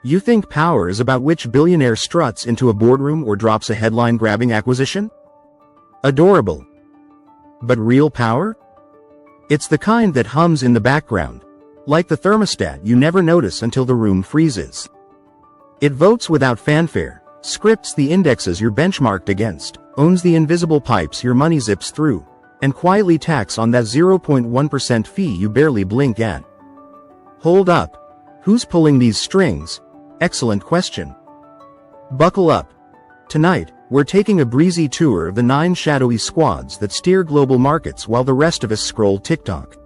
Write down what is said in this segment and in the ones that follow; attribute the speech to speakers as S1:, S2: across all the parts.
S1: You think power is about which billionaire struts into a boardroom or drops a headline-grabbing acquisition? Adorable. But real power? It's the kind that hums in the background, like the thermostat you never notice until the room freezes. It votes without fanfare, scripts the indexes you're benchmarked against, owns the invisible pipes your money zips through, and quietly tacks on that 0.1% fee you barely blink at. Hold up. Who's pulling these strings? Excellent question. Buckle up. Tonight, we're taking a breezy tour of the 9 shadowy squads that steer global markets while the rest of us scroll TikTok.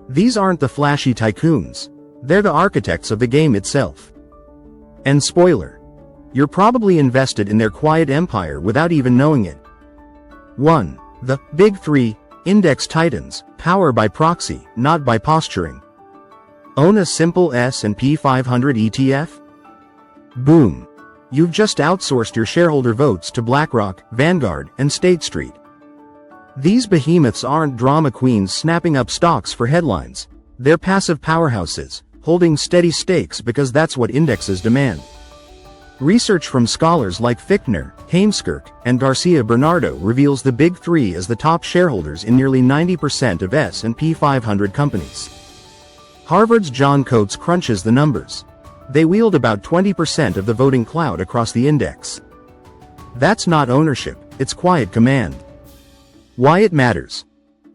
S1: These aren't the flashy tycoons. They're the architects of the game itself. And spoiler, you're probably invested in their quiet empire without even knowing it. 1. The Big Three, Index Titans, power by proxy, not by posturing. Own a simple S&P 500 ETF? Boom. You've just outsourced your shareholder votes to BlackRock, Vanguard, and State Street. These behemoths aren't drama queens snapping up stocks for headlines. They're passive powerhouses, holding steady stakes because that's what indexes demand. Research from scholars like Fichtner, Heemskerk, and Garcia Bernardo reveals the Big Three as the top shareholders in nearly 90% of S&P 500 companies. Harvard's John Coates crunches the numbers. They wield about 20% of the voting clout across the index. That's not ownership, it's quiet command. Why it matters.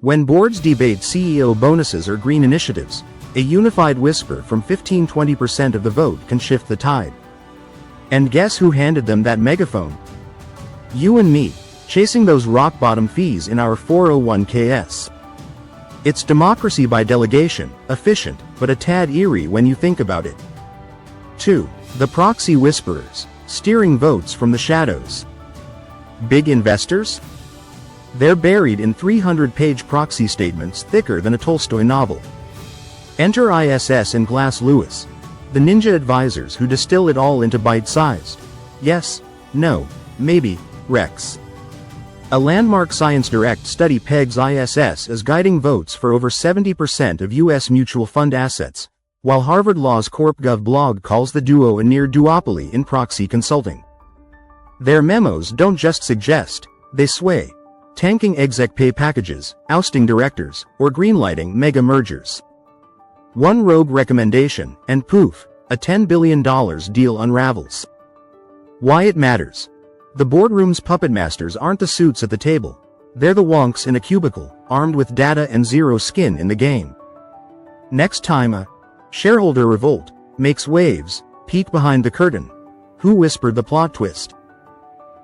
S1: When boards debate CEO bonuses or green initiatives, a unified whisper from 15–20% of the vote can shift the tide. And guess who handed them that megaphone? You and me, chasing those rock-bottom fees in our 401ks. It's democracy by delegation, efficient, but a tad eerie when you think about it. 2. The proxy whisperers, steering votes from the shadows. Big investors? They're buried in 300-page proxy statements thicker than a Tolstoy novel. Enter ISS and Glass Lewis, the ninja advisors who distill it all into bite-sized yes, no, maybe, recs. A landmark Science Direct study pegs ISS as guiding votes for over 70% of U.S. mutual fund assets, while Harvard Law's CorpGov blog calls the duo a near duopoly in proxy consulting. Their memos don't just suggest, they sway, tanking exec pay packages, ousting directors, or greenlighting mega mergers. One rogue recommendation, and poof, a $10 billion deal unravels. Why it matters. The boardroom's puppet masters aren't the suits at the table. They're the wonks in a cubicle, armed with data and zero skin in the game. Next time a shareholder revolt makes waves, peek behind the curtain. Who whispered the plot twist?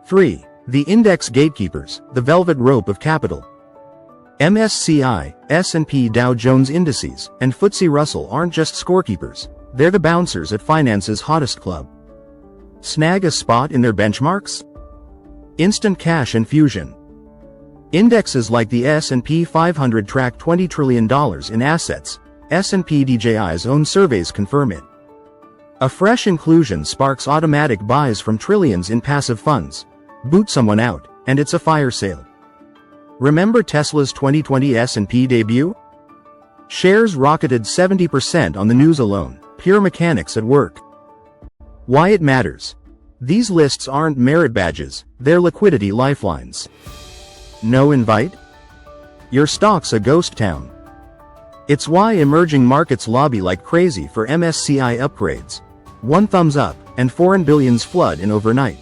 S1: 3. The index gatekeepers, the velvet rope of capital. MSCI, S&P Dow Jones indices, and FTSE Russell aren't just scorekeepers, they're the bouncers at finance's hottest club. Snag a spot in their benchmarks? Instant cash infusion. Indexes like the S&P 500 track $20 trillion in assets. S&P DJI's own surveys confirm it. A fresh inclusion sparks automatic buys from trillions in passive funds. Boot someone out, and it's a fire sale. Remember Tesla's 2020 S&P debut? Shares rocketed 70% on the news alone, pure mechanics at work. Why it matters. These lists aren't merit badges, they're liquidity lifelines. No invite? Your stock's a ghost town. It's why emerging markets lobby like crazy for MSCI upgrades. One thumbs up, and foreign billions flood in overnight.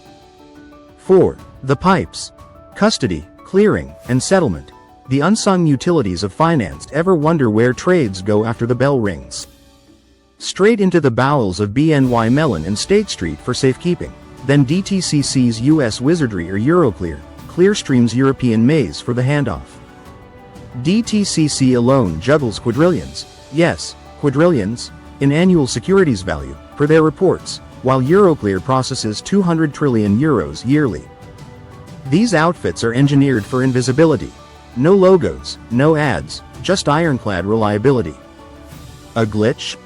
S1: 4. The pipes. Custody, clearing, and settlement. The unsung utilities of finance. Ever wonder where trades go after the bell rings? Straight into the bowels of BNY Mellon and State Street for safekeeping. Then DTCC's US wizardry or Euroclear, Clearstream's European maze for the handoff. DTCC alone juggles quadrillions, yes, quadrillions, in annual securities value, per their reports, while Euroclear processes 200 trillion euros yearly. These outfits are engineered for invisibility. No logos, no ads, just ironclad reliability. A glitch?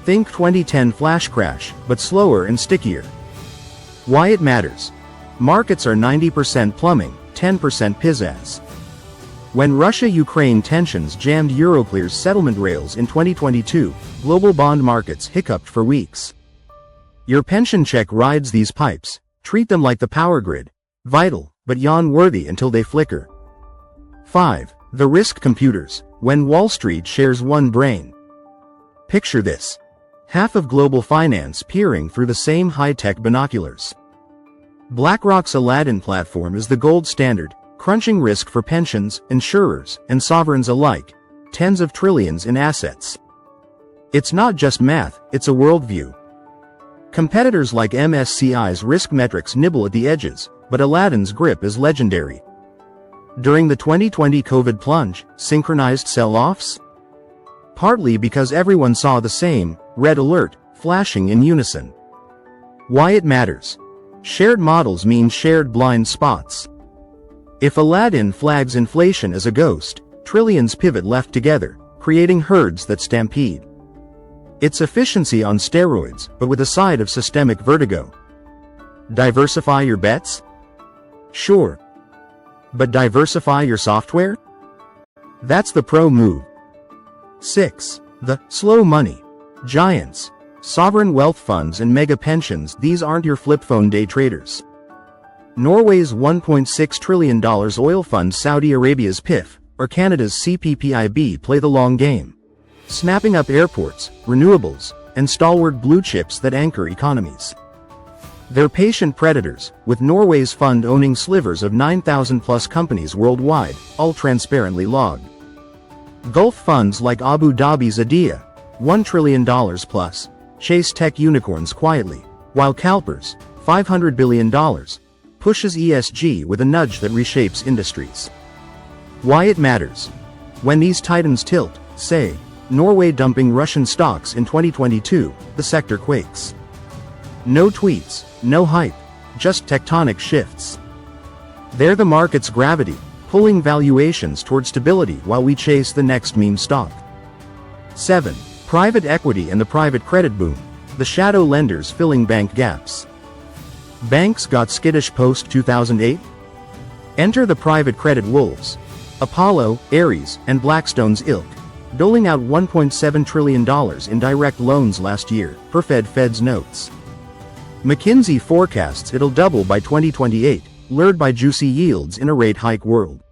S1: Think 2010 flash crash, but slower and stickier. Why it matters. Markets are 90% plumbing, 10% pizzazz. When Russia-Ukraine tensions jammed Euroclear's settlement rails in 2022, global bond markets hiccuped for weeks. Your pension check rides these pipes. Treat them like the power grid. Vital, but yawn-worthy until they flicker. 5. The risk computers. When Wall Street shares one brain. Picture this. Half of global finance peering through the same high-tech binoculars. BlackRock's Aladdin platform is the gold standard, crunching risk for pensions, insurers, and sovereigns alike. Tens of trillions in assets. It's not just math, it's a worldview. Competitors like MSCI's risk metrics nibble at the edges, but Aladdin's grip is legendary. During the 2020 COVID plunge, synchronized sell-offs? Partly because everyone saw the same, red alert, flashing in unison. Why it matters. Shared models mean shared blind spots. If Aladdin flags inflation as a ghost, trillions pivot left together, creating herds that stampede. It's efficiency on steroids, but with a side of systemic vertigo. Diversify your bets? Sure. But diversify your software? That's the pro move. 6. The slow money giants. Sovereign wealth funds and mega pensions. These aren't your flip phone day traders. Norway's $1.6 trillion oil fund, Saudi Arabia's PIF, or Canada's CPPIB play the long game, snapping up airports, renewables, and stalwart blue chips that anchor economies. They're patient predators, with Norway's fund owning slivers of 9,000-plus companies worldwide, all transparently logged. Gulf funds like Abu Dhabi's Adia, $1 trillion plus, chase tech unicorns quietly, while CalPERS, $500 billion, pushes ESG with a nudge that reshapes industries. Why it matters. When these titans tilt, say, Norway dumping Russian stocks in 2022, the sector quakes. No tweets, no hype, just tectonic shifts. They're the market's gravity, pulling valuations toward stability while we chase the next meme stock. 7. Private equity and the private credit boom. The shadow lenders filling bank gaps. Banks got skittish post-2008? Enter the private credit wolves. Apollo, Ares, and Blackstone's ilk, doling out $1.7 trillion in direct loans last year, per Fed's notes. McKinsey forecasts it'll double by 2028, lured by juicy yields in a rate hike world.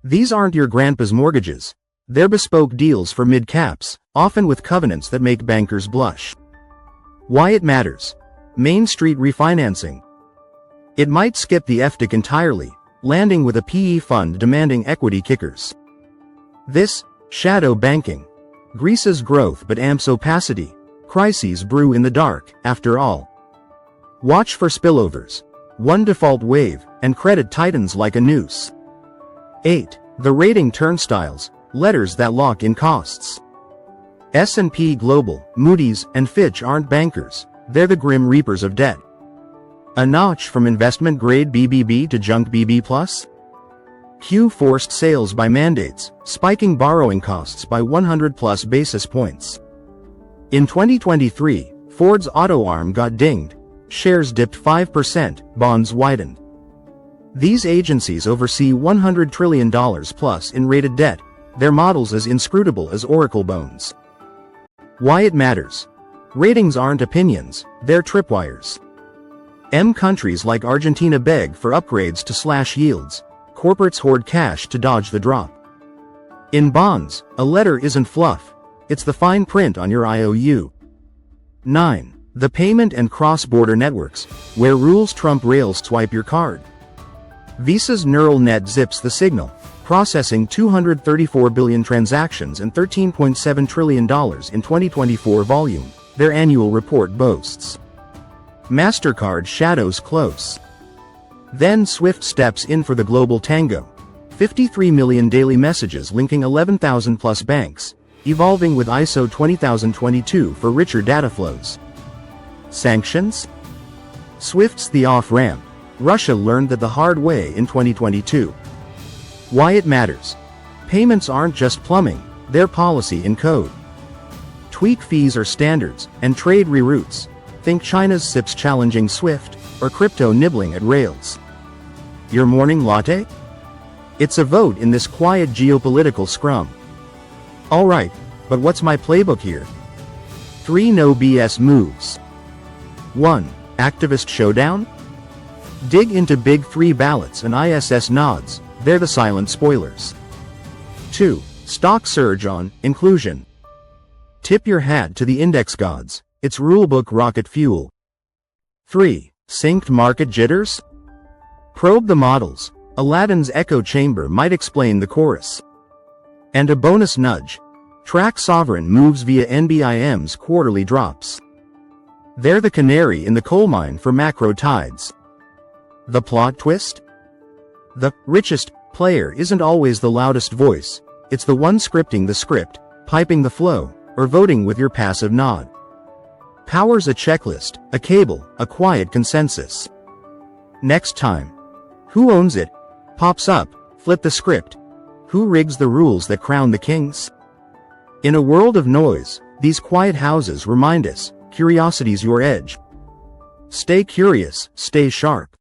S1: These aren't your grandpa's mortgages. They're bespoke deals for mid-caps, often with covenants that make bankers blush. Why it matters. Main Street refinancing. It might skip the FDIC entirely, landing with a PE fund demanding equity kickers. This, shadow banking. Greases growth but amps opacity. Crises brew in the dark, after all. Watch for spillovers. One default wave, and credit tightens like a noose. 8. The rating turnstiles. Letters that lock in costs. S&P Global, Moody's, and Fitch aren't bankers. They're the grim reapers of debt. A notch from investment-grade BBB to junk BB+? Q forced sales by mandates, spiking borrowing costs by 100-plus basis points. In 2023, Ford's auto arm got dinged. Shares dipped 5%, bonds widened. These agencies oversee $100 trillion plus in rated debt, their models as inscrutable as oracle bones. Why it matters. Ratings aren't opinions, they're tripwires. Countries like Argentina beg for upgrades to slash yields. Corporates hoard cash to dodge the drop. In bonds, a letter isn't fluff. It's the fine print on your IOU. 9. The payment and cross-border networks, where rules trump rails. Swipe your card. Visa's neural net zips the signal, processing 234 billion transactions and $13.7 trillion in 2024 volume, their annual report boasts. MasterCard shadows close. Then Swift steps in for the global tango. 53 million daily messages linking 11,000 plus banks, evolving with ISO 20022 for richer data flows. Sanctions? Swift's the off-ramp. Russia learned that the hard way in 2022. Why it matters. Payments aren't just plumbing, they're policy in code. Tweak fees are standards, and trade reroutes. Think China's SIPs challenging Swift, or crypto nibbling at rails. Your morning latte? It's a vote in this quiet geopolitical scrum. Alright, but what's my playbook here? 3 no BS moves. 1. Activist showdown? Dig into big 3 ballots and ISS nods, they're the silent spoilers. 2. Stock surge on inclusion. Tip your hat to the index gods, it's rulebook rocket fuel. 3. Synced market jitters? Probe the models, Aladdin's echo chamber might explain the chorus. And a bonus nudge. Track sovereign moves via NBIM's quarterly drops. They're the canary in the coal mine for macro tides. The plot twist? The richest player isn't always the loudest voice, it's the one scripting the script, piping the flow, or voting with your passive nod. Power's a checklist, a cable, a quiet consensus. Next time. Who owns it? Pops up, flip the script. Who rigs the rules that crown the kings? In a world of noise, these quiet houses remind us, curiosity's your edge. Stay curious, stay sharp.